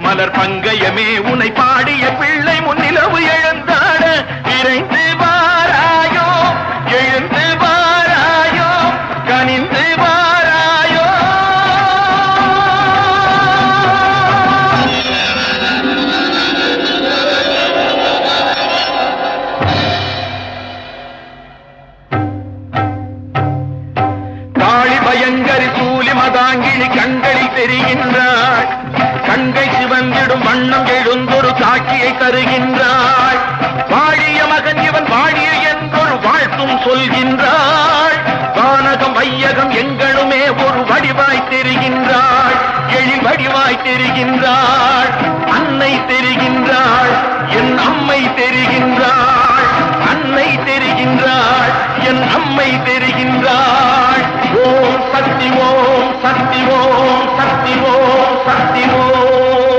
மலர் பங்கயமே உனை பாடிய பிள்ளை முன்னிலவு எழுந்தாட விரைந்து வாராயோ எழுந்து வாராயோ கனிந்து வாராயோ. காளி பயங்கரி சூலி மதாங்கிழி கண்களில் தெரிகின்றாள். கண்கை சிவந்திடும் வண்ணம் எழுந்தொரு காட்சியை தருகின்றாள். வாழிய மகன் இவன் வாழிய என்றொரு வாழ்த்தும் சொல்கின்றாள். வானகம் வையகம் எங்களுமே ஒரு வடிவாய் தெரிகின்றாள். எழில் வடிவாய் தெரிகின்றாள். அன்னை தெரிகின்றாள். என் அம்மை தெரிகின்றாள். அன்னை தெரிகின்றாள். என் அம்மை தெரிகின்றாள். ஓம் சக்தி ஓம்